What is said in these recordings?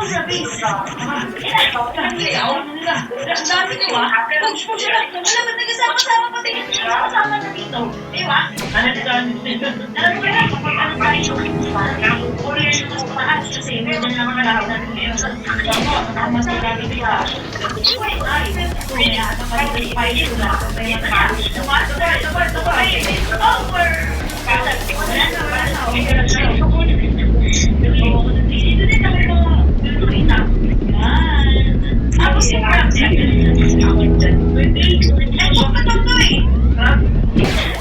sa base. Ang dami nyo ah. Push up. Wala ba nagkasama-sama pati yung kasama na dito? Diba? Alam mo ba na kapag ano tayo? Uli yung taas kasi hindi na naman natin natin ngayon. Tama sa natin dito. Ay, kaya ito pa rin pa yun. Kaya kaya. Over! Wala na. Dito din kami mga kita. Yan. Tapos yung crabs. Ay, papatong to eh.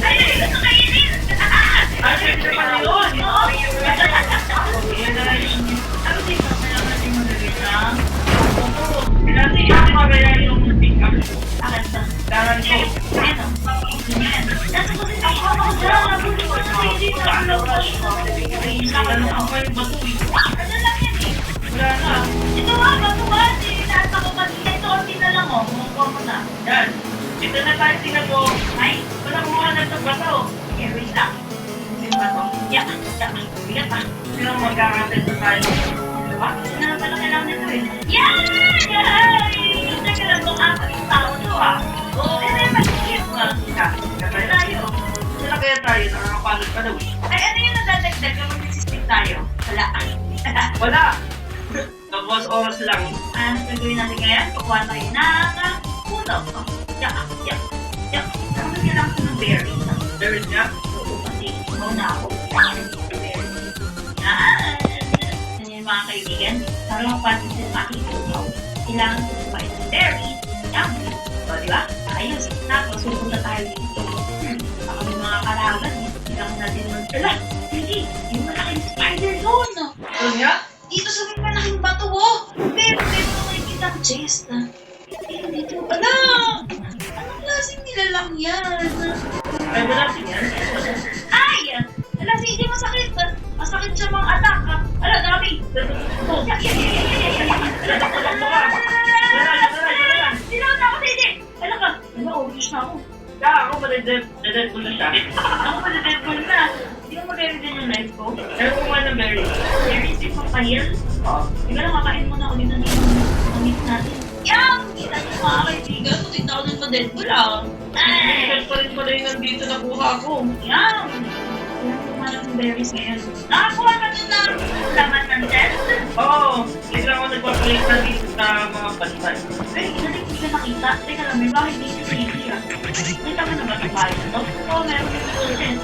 Ay, nalito sa kainin. Ay, nalito pa na yun. Oo. Ano dito? Kailangan natin magagawin lang. Kasi ako magagawin yung pick-up. Akat na. Daran ko. Ito. Yan. Nasa kasi ako dyan. Nabuli ko na kayo dito. Ano ako yung batuin. Ano lang yan eh. Wala na. Ito nga, batuan eh. Nasa ko kanina. Ito, konti na lang oh. Kumukuha mo na. Yan. Ito na tayo tingnan mo. Ay, wala kumuha na itong bato. Okay, wait lang. Yung bato. Yak. Bigat pa. Sino magkakatin na tayo? Diba? Sino na pala kailangan nito eh. Yan! Yan! Teka lang, itong apat yung tao to ah. Oo. Kasi mag-iip nga. Kaya tayo. Sila kaya tayo, nakakapalot pa daw. Ay, ano yung nadadagdag na mag-assisting tayo? Wala. Wala. Tapos oras lang. Ano gagawin natin ngayon? Kukuha tayo ng puno. Yak. Ano kailangan ko ng berries? Berries niya? Oo, kasi na ako. Yan. Yan yung mga kaibigan. Para mapasin sila makikulaw. Kailangan ko kumain ng berries. Yan. So, di ba? Ayos. Tapos, pupunta tayo dito. Baka may mga kalaban. Kailangan natin magdala. Hindi. Yung malaking spider doon. Ano nga? Dito sa may malaking bato, oh. Pero nakikita ang chest, ha. Dito. Anong klaseng nilalang yan? Ay, wala yan. Ay! Wala, hindi masakit. Masakit siya mga attack, ha. Ala, dami. Oh, yan. Wala. Sinawag na ako sa hindi. Ala ka. Ano, obvious na ako. Ako pa na-deadpool na siya. Ako pa na-deadpool na. Hindi mo mag-carry din yung knife ko. Pero kumuha ng berries. Berries yung papayil? Oo. Hindi ka lang kakain mo na ulit na meat natin. Yan! Kita niyo mga kaibigan. Puting tao nun pa Deadpool ah. Ay! Pa rin pala yung nandito nakuha ko. Yan! Kailangan kumuha ng berries ngayon. Nakakuha ka nun ng laman ng chest? Oo. Hindi lang ako nagpapalik na dito sa mga palitan. Ay, hindi ka nakita. Teka lang, may bahay dito sa easy ah. Nakita ka na ba sa bahay na to? Oo, meron yung full chest.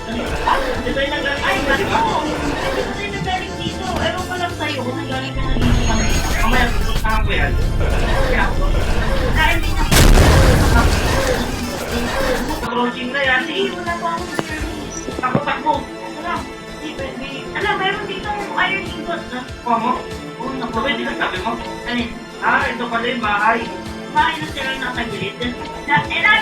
Ito yung nag-galing. Ay, bato! Ito yung nag-galing dito. Ewan ko lang sa'yo kung nag-galing ka na dito kami. Mamaya, pupuntahan ko yan. Kaya ako. Kain din ako. Approaching na yan. Sige, wala pa akong berries. Takbo. Wala. Alam, meron dito iron ingot na. Oo. Oo, naku. Pwede ka sabi mo? Alin? Ito pala yung bahay. Bahay na sila nakagilid. Gabi na!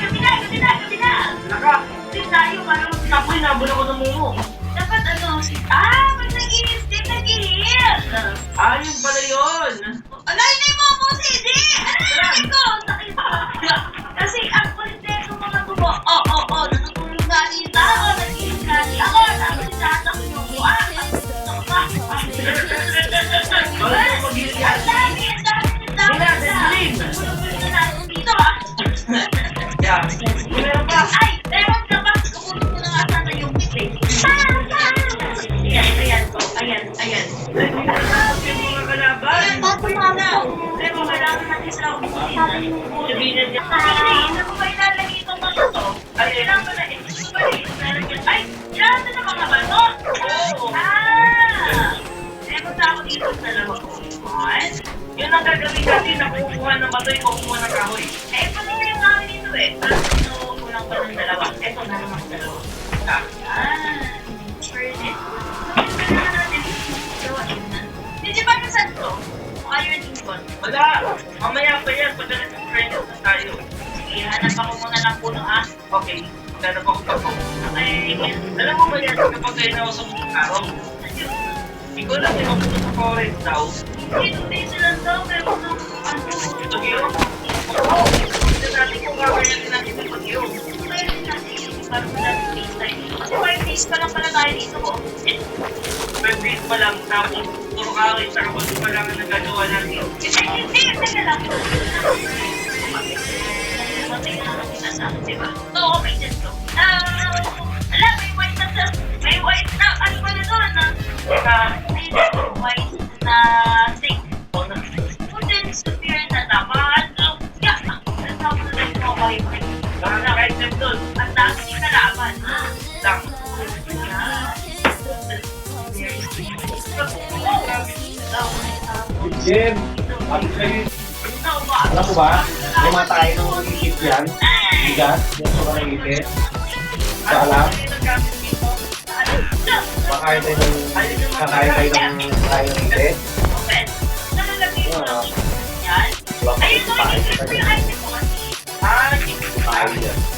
Naka! Sit tayo para magtapoy na abon ako ng mumo. Dapat pag nag-i-steam, nag-i-heal! Yung pala yun! Hindi mo ako, Sidi! Ano ko? Sakit pa! Kasi ang kulit na yung mga tubo. Natutulog na yung tao, nag-i-heal na ako, tapos itata ko yung buwan. Wala mo mag-heal yan. Ang dami! Dito ah! Yeah. Meron pa! Ay! Meron ka ba? Kukunin mo na nga sana yung pipit. Ayan. Ay, mga kalaban! Pero kailangan natin sila umusin. Sabihin niya. Hindi mo ba ilalagay itong bato to? Ay, kailangan ko na ay! Kailangan na mga bato! Oo! Meron na ako dito sa lamang ko. Yun ang gagawin natin na kukuha ng bato yung kukuha ng kahoy. Pati na yung kahoy dito eh. Parang kulang pa ng dalawa. Ito na naman dalawa. Perfect. Kailangan natin gawain na. Hindi ba nasan to? Iron ingot. Wala. Mamaya pa yan. Pagka nag-credit na tayo. Sige, hanap ako muna ng puno ah. Okay. Hanap ako pa po. Okay. Alam mo ba yan kapag kayo na ako sa mga araw? Ikaw lang yung mapunta sa forest daw. Hindi sila daw, pero ito yun. Oo, ito natin kung gagawin natin ito pag yun. Kaya din natin, parang natin face tayo. Kasi 5 days pa lang pala tayo dito ko. 5 days pa lang, tapos puro kawin sa kapag pa lang ang nagagawa natin. Hindi, teka lang. Matay na ang sinasabi, diba? Oo, okay, just go. Alam, may white na, ano ba na doon, white na sink. Then, superior na dapat. Tapos na ito, okay. Kahit na doon, ang dami yung nalaman. Lang. Jim, alam mo ba, lumatay ng isip yan, bigas, yung sobrang nangipit, alam, kakain tayo ng kaya ng isip, Ayun, no, hindi ko yung item ko kasi. kaya yan.